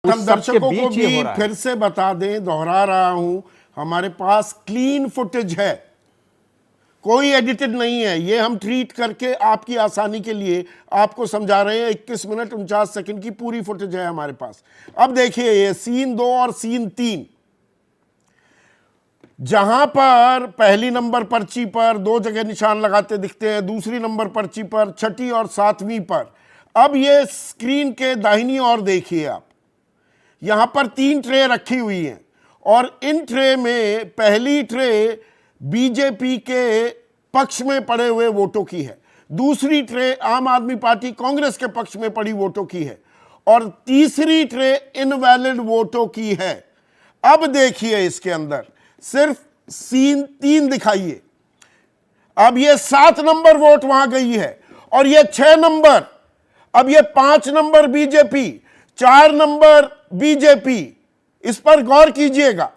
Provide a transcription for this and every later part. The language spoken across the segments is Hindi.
हम दर्शकों को भी फिर से बता दें, दोहरा रहा हूं, हमारे पास क्लीन फुटेज है, कोई एडिटेड नहीं है। ये हम ट्रीट करके आपकी आसानी के लिए आपको समझा रहे हैं। 21 मिनट 49 सेकंड की पूरी फुटेज है हमारे पास। अब देखिए ये सीन 2 और सीन 3, जहां पर पहली नंबर पर्ची पर 2 जगह निशान लगाते दिखते हैं, दूसरी नंबर पर्ची पर, छठी और 7वीं पर। अब ये स्क्रीन के दाहिनी ओर देखिए आप, यहां पर 3 ट्रे रखी हुई हैं और इन ट्रे में पहली ट्रे बीजेपी के पक्ष में पड़े हुए वोटों की है, दूसरी ट्रे आम आदमी पार्टी कांग्रेस के पक्ष में पड़ी वोटों की है और तीसरी ट्रे इनवैलिड वोटों की है। अब देखिए इसके अंदर सिर्फ सीन 3 दिखाइए। अब ये 7 नंबर वोट वहां गई है और ये 6 नंबर, अब ये 5 नंबर बीजेपी, 4 नंबर बीजेपी। इस पर गौर कीजिएगा।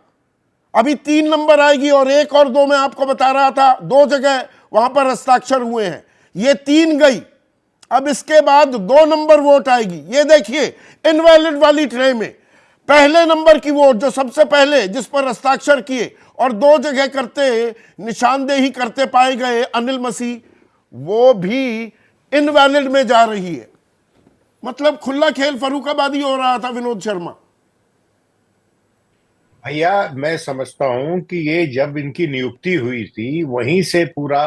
अभी 3 नंबर आएगी और 1 और 2 में आपको बता रहा था 2 जगह वहां पर हस्ताक्षर हुए हैं, ये 3 गई। अब इसके बाद 2 नंबर वोट आएगी। ये देखिए इनवैलिड वाली ट्रे में पहले नंबर की वोट जो सबसे पहले जिस पर हस्ताक्षर किए और 2 जगह करते निशानदेही करते पाए गए अनिल मसीह, वो भी इनवैलिड में जा रही है। मतलब खुला खेल फर्रुखाबादी हो रहा था विनोद शर्मा। भैया मैं समझता हूं कि ये जब इनकी नियुक्ति हुई थी वहीं से पूरा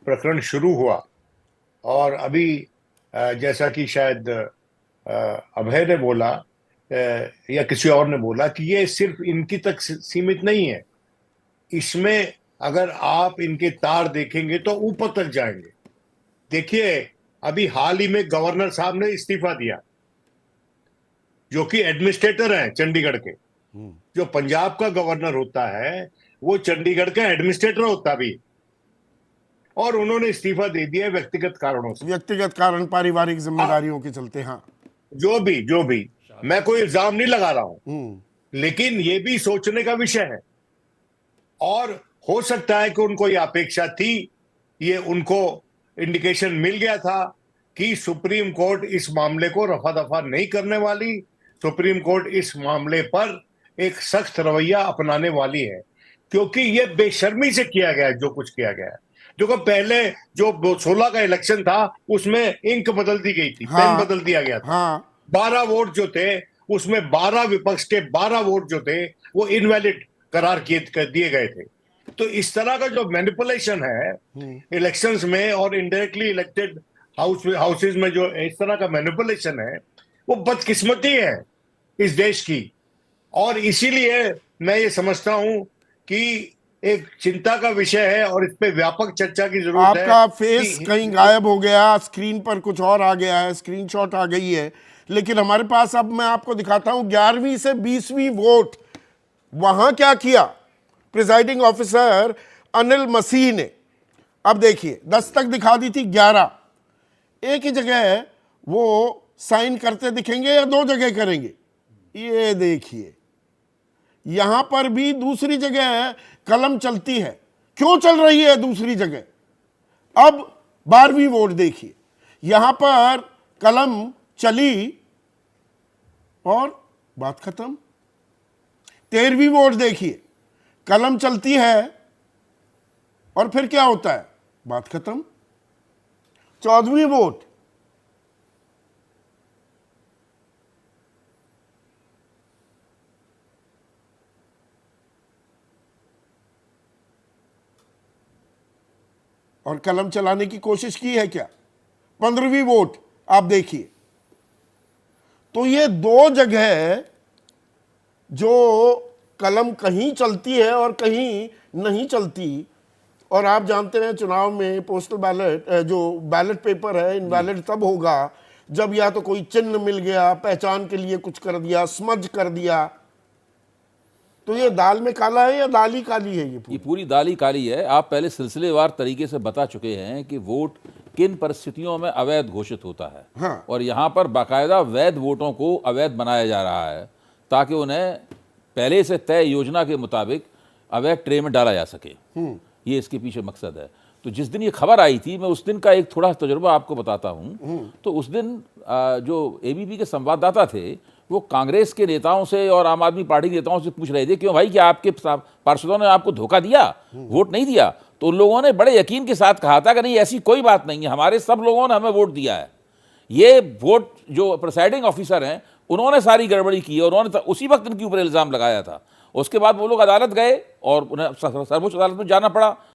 प्रकरण शुरू हुआ और अभी जैसा कि शायद अभय ने बोला या किसी और ने बोला कि ये सिर्फ इनकी तक सीमित नहीं है, इसमें अगर आप इनके तार देखेंगे तो ऊपर तक जाएंगे। देखिए अभी हाल ही में गवर्नर साहब ने इस्तीफा दिया, जो कि एडमिनिस्ट्रेटर हैं चंडीगढ़ के। जो पंजाब का गवर्नर होता है वो चंडीगढ़ का एडमिनिस्ट्रेटर होता भी, और उन्होंने इस्तीफा दे दिया व्यक्तिगत कारणों से। व्यक्तिगत कारण, पारिवारिक जिम्मेदारियों के चलते। हाँ, जो भी मैं कोई इल्जाम नहीं लगा रहा हूं, लेकिन ये भी सोचने का विषय है। और हो सकता है कि उनको ये अपेक्षा थी, ये उनको इंडिकेशन मिल गया था कि सुप्रीम कोर्ट इस मामले को रफा दफा नहीं करने वाली, सुप्रीम कोर्ट इस मामले पर एक सख्त रवैया अपनाने वाली है, क्योंकि ये बेशर्मी से किया गया है जो कुछ किया गया है। देखो पहले जो 16 का इलेक्शन था उसमें इंक बदल दी गई थी, पेन बदल दिया गया था। 12 वोट जो थे उसमें 12 विपक्ष के 12 वोट जो थे वो इनवैलिड करार कर दिए गए थे। तो इस तरह का जो मैनिपुलेशन है इलेक्शंस में और इनडायरेक्टली इलेक्टेड हाउसेज में, जो इस तरह का मैनिपुलेशन है, वो बदकिस्मती है इस देश की। और इसीलिए मैं ये समझता हूं कि एक चिंता का विषय है और इस पे व्यापक चर्चा की जरूरत है। आपका फेस कहीं गायब हो गया, स्क्रीन पर कुछ और आ गया है, स्क्रीनशॉट आ गई है, लेकिन हमारे पास अब मैं आपको दिखाता हूं 11वीं से 20वीं वोट। वहां क्या किया प्रिजाइडिंग ऑफिसर अनिल मसीह ने? अब देखिए 10 तक दिखा दी थी, 11 एक ही जगह वो साइन करते दिखेंगे या 2 जगह करेंगे? ये देखिए यहां पर भी दूसरी जगह कलम चलती है। क्यों चल रही है दूसरी जगह? अब 12वीं वोट देखिए, यहां पर कलम चली और बात खत्म। 13वीं वोट देखिए, कलम चलती है और फिर क्या होता है? बात खत्म। 14वीं वोट, और कलम चलाने की कोशिश की है क्या? 15वीं वोट आप देखिए। तो ये 2 जगह जो कलम कहीं चलती है और कहीं नहीं चलती। और आप जानते हैं चुनाव में पोस्टल बैलेट, जो बैलेट पेपर है, इनवैलिड तब होगा जब या तो कोई चिन्ह मिल गया, पहचान के लिए कुछ कर दिया, स्मज कर दिया। तो ये दाल में काला है या दाल ही काली है? ये पूरी दाल ही काली है। आप पहले सिलसिलेवार तरीके से बता चुके हैं कि वोट किन परिस्थितियों में अवैध घोषित होता है। हाँ। और यहाँ पर बाकायदा वैध वोटों को अवैध बनाया जा रहा है ताकि उन्हें पहले से तय योजना के मुताबिक अवैध ट्रे में डाला जा सके। ये इसके पीछे मकसद है। तो जिस दिन ये खबर आई थी, मैं उस दिन का एक थोड़ा तजुर्बा आपको बताता हूँ। तो उस दिन जो एबीपी के संवाददाता थे वो कांग्रेस के नेताओं से और आम आदमी पार्टी के नेताओं से पूछ रहे थे, क्यों भाई, क्या आपके पार्षदों ने आपको धोखा दिया, वोट नहीं दिया? तो उन लोगों ने बड़े यकीन के साथ कहा था कि नहीं, ऐसी कोई बात नहीं है, हमारे सब लोगों ने हमें वोट दिया है। ये वोट जो प्रिसाइडिंग ऑफिसर हैं उन्होंने सारी गड़बड़ी की और उन्होंने उसी वक्त इनके ऊपर इल्ज़ाम लगाया था। उसके बाद वो लोग अदालत गए और उन्हें सर्वोच्च अदालत में जाना पड़ा।